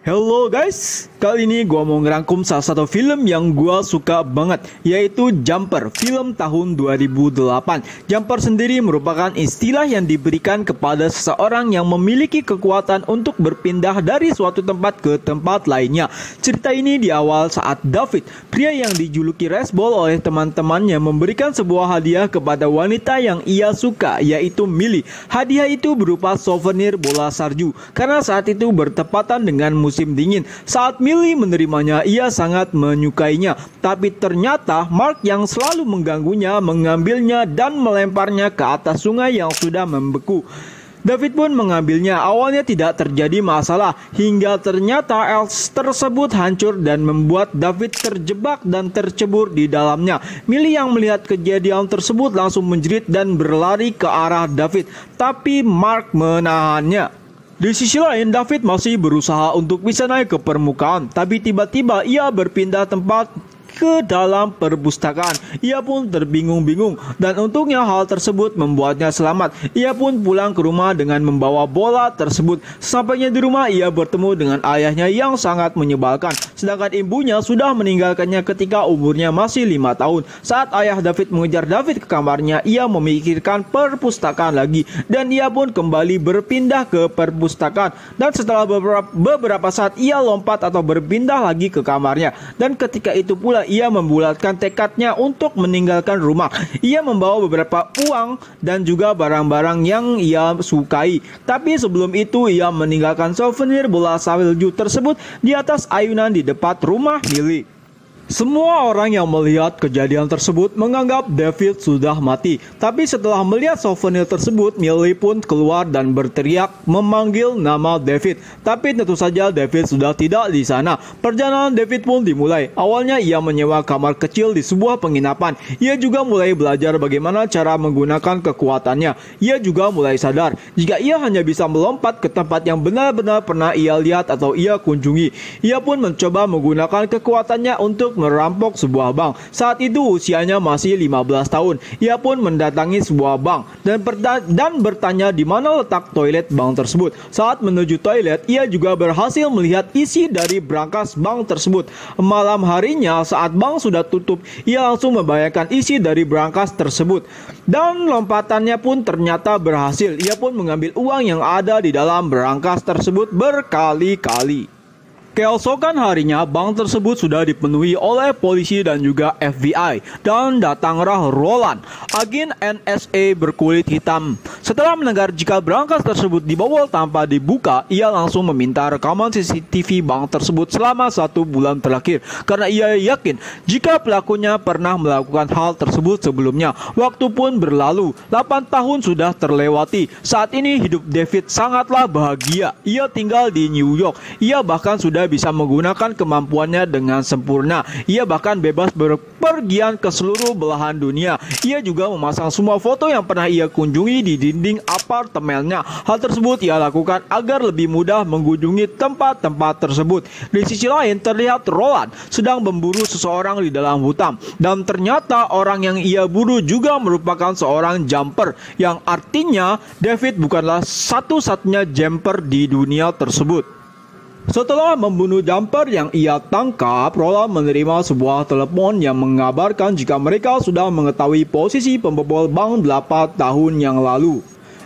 Hello guys, kali ini gua mau ngerangkum salah satu film yang gua suka banget, yaitu Jumper, film tahun 2008. Jumper sendiri merupakan istilah yang diberikan kepada seseorang yang memiliki kekuatan untuk berpindah dari suatu tempat ke tempat lainnya. Cerita ini di awal saat David, pria yang dijuluki Resbol oleh teman-temannya, memberikan sebuah hadiah kepada wanita yang ia suka, yaitu Millie. Hadiah itu berupa souvenir bola salju, karena saat itu bertepatan dengan musim dingin. Saat Millie menerimanya, ia sangat menyukainya. Tapi ternyata Mark yang selalu mengganggunya mengambilnya dan melemparnya ke atas sungai yang sudah membeku. David pun mengambilnya. Awalnya tidak terjadi masalah, hingga ternyata els tersebut hancur dan membuat David terjebak dan tercebur di dalamnya. Millie yang melihat kejadian tersebut langsung menjerit dan berlari ke arah David, tapi Mark menahannya. Di sisi lain, David masih berusaha untuk bisa naik ke permukaan, tapi tiba-tiba ia berpindah tempat ke dalam perpustakaan. Ia pun terbingung-bingung, dan untungnya hal tersebut membuatnya selamat. Ia pun pulang ke rumah dengan membawa bola tersebut. Sampainya di rumah, ia bertemu dengan ayahnya yang sangat menyebalkan, sedangkan ibunya sudah meninggalkannya ketika umurnya masih 5 tahun. Saat ayah David mengejar David ke kamarnya, ia memikirkan perpustakaan lagi, dan ia pun kembali berpindah ke perpustakaan. Dan setelah beberapa saat, ia lompat atau berpindah lagi ke kamarnya, dan ketika itu pula ia membulatkan tekadnya untuk meninggalkan rumah. Ia membawa beberapa uang dan juga barang-barang yang ia sukai. Tapi sebelum itu ia meninggalkan souvenir bola salju tersebut di atas ayunan di depan rumah Millie. Semua orang yang melihat kejadian tersebut menganggap David sudah mati. Tapi setelah melihat souvenir tersebut, Millie pun keluar dan berteriak memanggil nama David. Tapi tentu saja David sudah tidak di sana. Perjalanan David pun dimulai. Awalnya ia menyewa kamar kecil di sebuah penginapan. Ia juga mulai belajar bagaimana cara menggunakan kekuatannya. Ia juga mulai sadar jika ia hanya bisa melompat ke tempat yang benar-benar pernah ia lihat atau ia kunjungi. Ia pun mencoba menggunakan kekuatannya untuk merampok sebuah bank. Saat itu usianya masih 15 tahun. Ia pun mendatangi sebuah bank dan bertanya di mana letak toilet bank tersebut. Saat menuju toilet, ia juga berhasil melihat isi dari brankas bank tersebut. Malam harinya saat bank sudah tutup, ia langsung membayarkan isi dari brankas tersebut. Dan lompatannya pun ternyata berhasil. Ia pun mengambil uang yang ada di dalam brankas tersebut berkali-kali. Keesokan harinya, bank tersebut sudah dipenuhi oleh polisi dan juga FBI. Dan datanglah Roland, agen NSA berkulit hitam. Setelah mendengar jika brankas tersebut dibobol tanpa dibuka, ia langsung meminta rekaman CCTV bank tersebut selama 1 bulan terakhir. Karena ia yakin jika pelakunya pernah melakukan hal tersebut sebelumnya. Waktu pun berlalu, 8 tahun sudah terlewati. Saat ini hidup David sangatlah bahagia. Ia tinggal di New York. Ia bahkan sudah bisa menggunakan kemampuannya dengan sempurna. Ia bahkan bebas berpergian ke seluruh belahan dunia. Ia juga memasang semua foto yang pernah ia kunjungi di dinding apartemennya. Hal tersebut ia lakukan agar lebih mudah mengunjungi tempat-tempat tersebut. Di sisi lain, terlihat Roland sedang memburu seseorang di dalam hutan. Dan ternyata orang yang ia buru juga merupakan seorang jumper, yang artinya David bukanlah satu-satunya jumper di dunia tersebut. Setelah membunuh jumper yang ia tangkap, Roland menerima sebuah telepon yang mengabarkan jika mereka sudah mengetahui posisi pembobol bank 8 tahun yang lalu.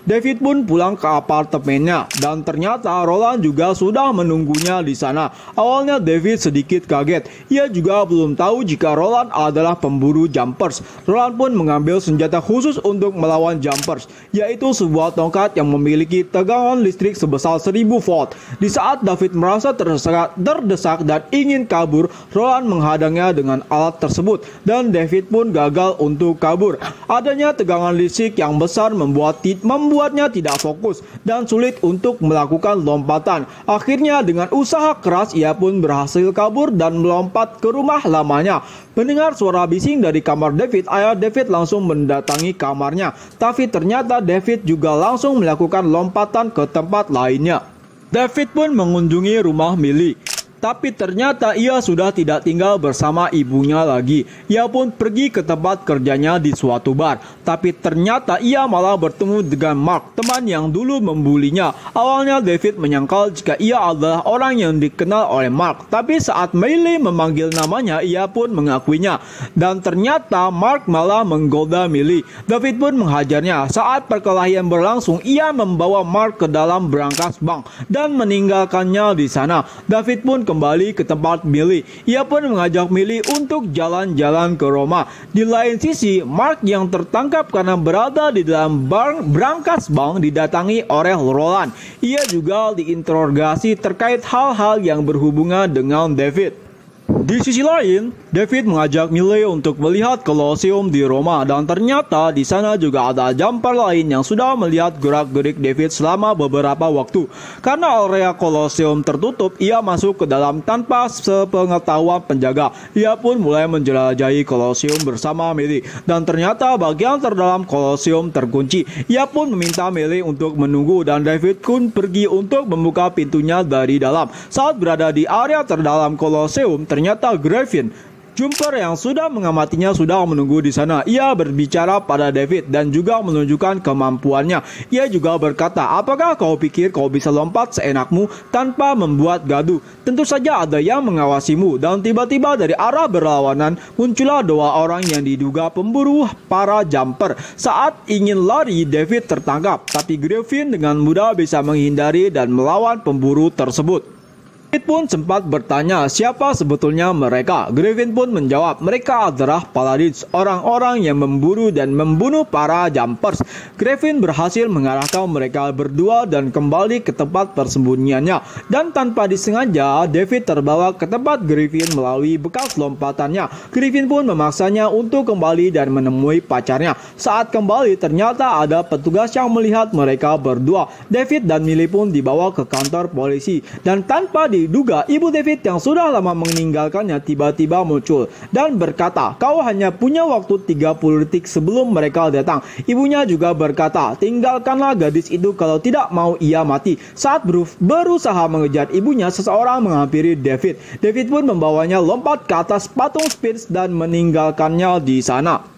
David pun pulang ke apartemennya, dan ternyata Roland juga sudah menunggunya di sana. Awalnya David sedikit kaget. Ia juga belum tahu jika Roland adalah pemburu jumpers. Roland pun mengambil senjata khusus untuk melawan jumpers, yaitu sebuah tongkat yang memiliki tegangan listrik sebesar 1000 volt. Di saat David merasa terdesak dan ingin kabur, Roland menghadangnya dengan alat tersebut, dan David pun gagal untuk kabur. Adanya tegangan listrik yang besar membuatnya tidak fokus dan sulit untuk melakukan lompatan. Akhirnya dengan usaha keras ia pun berhasil kabur dan melompat ke rumah lamanya. Mendengar suara bising dari kamar David, ayah David langsung mendatangi kamarnya. Tapi ternyata David juga langsung melakukan lompatan ke tempat lainnya. David pun mengunjungi rumah Millie. tapi ternyata ia sudah tidak tinggal bersama ibunya lagi. Ia pun pergi ke tempat kerjanya di suatu bar, tapi ternyata ia malah bertemu dengan Mark, teman yang dulu membulinya. Awalnya David menyangkal jika ia adalah orang yang dikenal oleh Mark, tapi saat Miley memanggil namanya, ia pun mengakuinya. Dan ternyata Mark malah menggoda Miley. David pun menghajarnya. Saat perkelahian berlangsung, ia membawa Mark ke dalam brankas bank dan meninggalkannya di sana. David pun kembali ke tempat Miley. Ia pun mengajak Miley untuk jalan-jalan ke Roma. Di lain sisi, Mark yang tertangkap karena berada di dalam brankas bank didatangi oleh Roland. Ia juga diinterogasi terkait hal-hal yang berhubungan dengan David. Di sisi lain, David mengajak Miley untuk melihat Colosseum di Roma, dan ternyata di sana juga ada jumper lain yang sudah melihat gerak-gerik David selama beberapa waktu. Karena area Colosseum tertutup, ia masuk ke dalam tanpa sepengetahuan penjaga. Ia pun mulai menjelajahi Colosseum bersama Miley, dan ternyata bagian terdalam Colosseum terkunci. Ia pun meminta Miley untuk menunggu, dan David pun pergi untuk membuka pintunya dari dalam. Saat berada di area terdalam Colosseum, ternyata Griffin, jumper yang sudah mengamatinya, sudah menunggu di sana. Ia berbicara pada David dan juga menunjukkan kemampuannya. Ia juga berkata, "Apakah kau pikir kau bisa lompat seenakmu tanpa membuat gaduh? Tentu saja ada yang mengawasimu." Dan tiba-tiba dari arah berlawanan muncullah dua orang yang diduga pemburu para jumper. Saat ingin lari, David tertangkap, tapi Griffin dengan mudah bisa menghindari dan melawan pemburu tersebut. David pun sempat bertanya siapa sebetulnya mereka. Griffin pun menjawab, mereka adalah Paladins, orang-orang yang memburu dan membunuh para jumpers. Griffin berhasil mengarahkan mereka berdua dan kembali ke tempat persembunyiannya. Dan tanpa disengaja, David terbawa ke tempat Griffin melalui bekas lompatannya. Griffin pun memaksanya untuk kembali dan menemui pacarnya. Saat kembali, ternyata ada petugas yang melihat mereka berdua. David dan Miley pun dibawa ke kantor polisi. Dan tanpa diduga, ibu David yang sudah lama meninggalkannya tiba-tiba muncul dan berkata, "Kau hanya punya waktu 30 detik sebelum mereka datang." Ibunya juga berkata, "Tinggalkanlah gadis itu, kalau tidak mau ia mati." Saat berusaha mengejar ibunya, seseorang menghampiri David. David pun membawanya lompat ke atas patung Sphinx dan meninggalkannya di sana.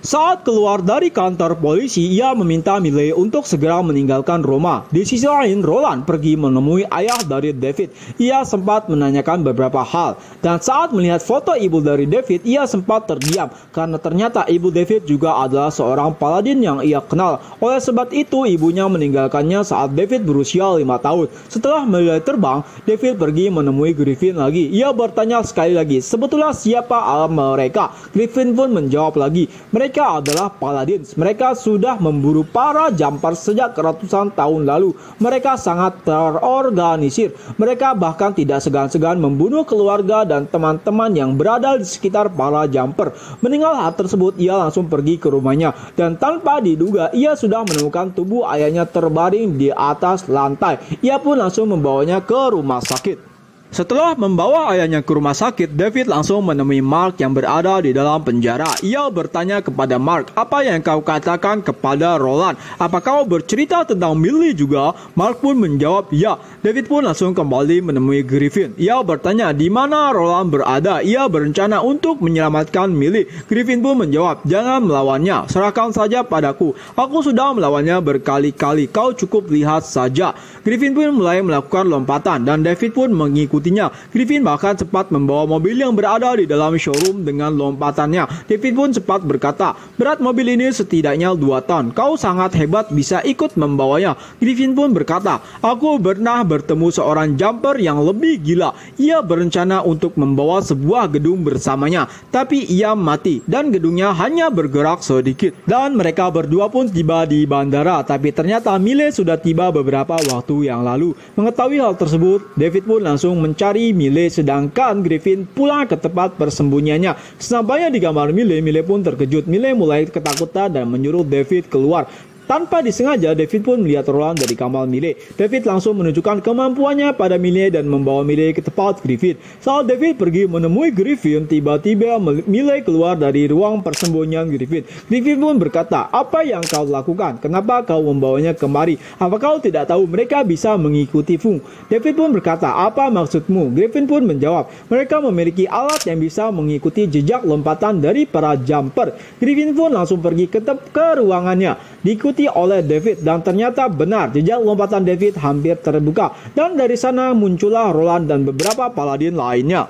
Saat keluar dari kantor polisi, ia meminta Miley untuk segera meninggalkan Roma. Di sisi lain, Roland pergi menemui ayah dari David. Ia sempat menanyakan beberapa hal, dan saat melihat foto ibu dari David, ia sempat terdiam karena ternyata ibu David juga adalah seorang paladin yang ia kenal. Oleh sebab itu, ibunya meninggalkannya saat David berusia 5 tahun. Setelah mulai terbang, David pergi menemui Griffin lagi. Ia bertanya sekali lagi, sebetulnya siapa mereka? Griffin pun menjawab lagi, mereka adalah Paladins. Mereka sudah memburu para jumper sejak ratusan tahun lalu. Mereka sangat terorganisir. Mereka bahkan tidak segan-segan membunuh keluarga dan teman-teman yang berada di sekitar para jumper. Mendengar hal tersebut, ia langsung pergi ke rumahnya, dan tanpa diduga ia sudah menemukan tubuh ayahnya terbaring di atas lantai. Ia pun langsung membawanya ke rumah sakit. Setelah membawa ayahnya ke rumah sakit, David langsung menemui Mark yang berada di dalam penjara. Ia bertanya kepada Mark, "Apa yang kau katakan kepada Roland? Apa kau bercerita tentang Miley juga?" Mark pun menjawab, "Ya." David pun langsung kembali menemui Griffin. Ia bertanya di mana Roland berada. Ia berencana untuk menyelamatkan Miley. Griffin pun menjawab, "Jangan melawannya, serahkan saja padaku. Aku sudah melawannya berkali-kali, kau cukup lihat saja." Griffin pun mulai melakukan lompatan, dan David pun mengikuti. Griffin bahkan sempat membawa mobil yang berada di dalam showroom dengan lompatannya. David pun sempat berkata, "Berat mobil ini setidaknya 2 ton. Kau sangat hebat bisa ikut membawanya." Griffin pun berkata, "Aku pernah bertemu seorang jumper yang lebih gila. Ia berencana untuk membawa sebuah gedung bersamanya, tapi ia mati dan gedungnya hanya bergerak sedikit." Dan mereka berdua pun tiba di bandara, tapi ternyata Miley sudah tiba beberapa waktu yang lalu. Mengetahui hal tersebut, David pun langsung mencari Miley, sedangkan Griffin pulang ke tempat persembunyiannya. Sesampainya di kamar Miley, Miley pun terkejut. Miley mulai ketakutan dan menyuruh David keluar. tanpa disengaja David pun melihat Roland dari kamar Millie. David langsung menunjukkan kemampuannya pada Millie dan membawa Millie ke tempat Griffin. Saat David pergi menemui Griffin, tiba-tiba Millie keluar dari ruang persembunyian Griffin. Griffin pun berkata, "Apa yang kau lakukan? Kenapa kau membawanya kemari? Apa kau tidak tahu mereka bisa mengikuti Fung?" David pun berkata, "Apa maksudmu?" Griffin pun menjawab, "Mereka memiliki alat yang bisa mengikuti jejak lompatan dari para jumper." Griffin pun langsung pergi ke ruangannya, diikuti oleh David, dan ternyata benar, jejak lompatan David hampir terbuka, dan dari sana muncullah Roland dan beberapa paladin lainnya.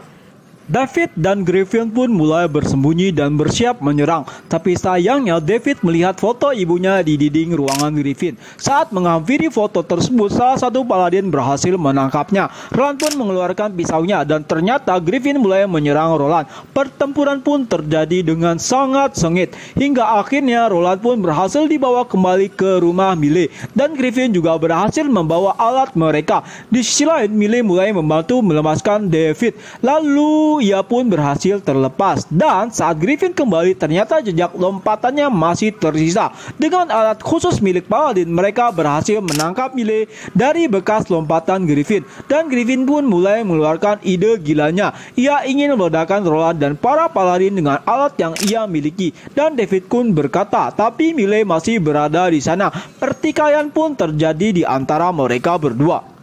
David dan Griffin pun mulai bersembunyi dan bersiap menyerang. Tapi sayangnya David melihat foto ibunya di dinding ruangan Griffin. Saat menghampiri foto tersebut, salah satu paladin berhasil menangkapnya. Roland pun mengeluarkan pisaunya dan ternyata Griffin mulai menyerang Roland. Pertempuran pun terjadi dengan sangat sengit. Hingga akhirnya Roland pun berhasil dibawa kembali ke rumah Millie. Dan Griffin juga berhasil membawa alat mereka. Di sisi lain, Millie mulai membantu melepaskan David. Lalu ia pun berhasil terlepas, dan saat Griffin kembali ternyata jejak lompatannya masih tersisa. Dengan alat khusus milik paladin, mereka berhasil menangkap Millie dari bekas lompatan Griffin, dan Griffin pun mulai mengeluarkan ide gilanya. Ia ingin meledakkan Roland dan para paladin dengan alat yang ia miliki, dan David pun berkata, tapi Millie masih berada di sana. Pertikaian pun terjadi di antara mereka berdua.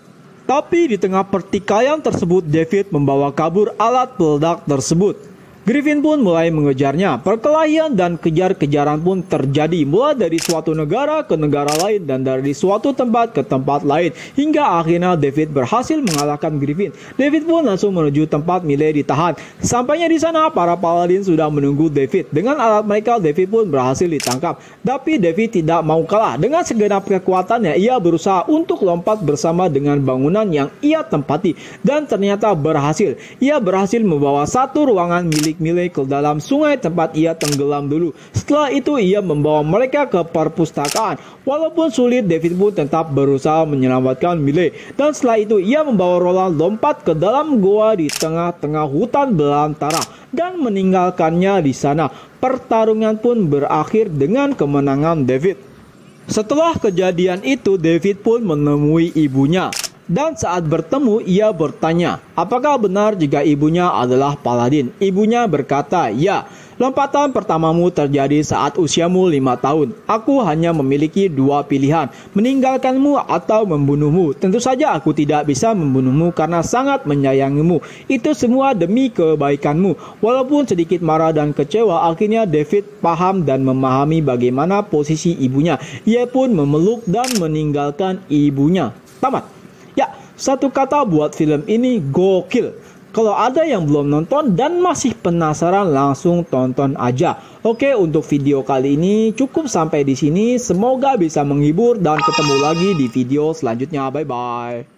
Tapi di tengah pertikaian tersebut, David membawa kabur alat peledak tersebut. Griffin pun mulai mengejarnya. Perkelahian dan kejar-kejaran pun terjadi, mulai dari suatu negara ke negara lain dan dari suatu tempat ke tempat lain, hingga akhirnya David berhasil mengalahkan Griffin. David pun langsung menuju tempat Millie ditahan. Sampainya di sana, para paladin sudah menunggu David. Dengan alat mereka, David pun berhasil ditangkap. Tapi David tidak mau kalah. Dengan segenap kekuatannya, ia berusaha untuk lompat bersama dengan bangunan yang ia tempati, dan ternyata berhasil. Ia berhasil membawa satu ruangan milik Millie ke dalam sungai tempat ia tenggelam dulu. Setelah itu ia membawa mereka ke perpustakaan. Walaupun sulit, David pun tetap berusaha menyelamatkan Millie. Dan setelah itu ia membawa Roland lompat ke dalam goa di tengah-tengah hutan belantara dan meninggalkannya di sana. Pertarungan pun berakhir dengan kemenangan David. Setelah kejadian itu, David pun menemui ibunya. Dan saat bertemu, ia bertanya, apakah benar jika ibunya adalah paladin? Ibunya berkata, ya, lompatan pertamamu terjadi saat usiamu 5 tahun. Aku hanya memiliki 2 pilihan, meninggalkanmu atau membunuhmu. Tentu saja aku tidak bisa membunuhmu karena sangat menyayangimu. Itu semua demi kebaikanmu. Walaupun sedikit marah dan kecewa, akhirnya David paham dan memahami bagaimana posisi ibunya. Ia pun memeluk dan meninggalkan ibunya. Tamat. Ya, satu kata buat film ini, gokil. Kalau ada yang belum nonton dan masih penasaran, langsung tonton aja. Oke, untuk video kali ini cukup sampai di sini. Semoga bisa menghibur dan ketemu lagi di video selanjutnya. Bye bye.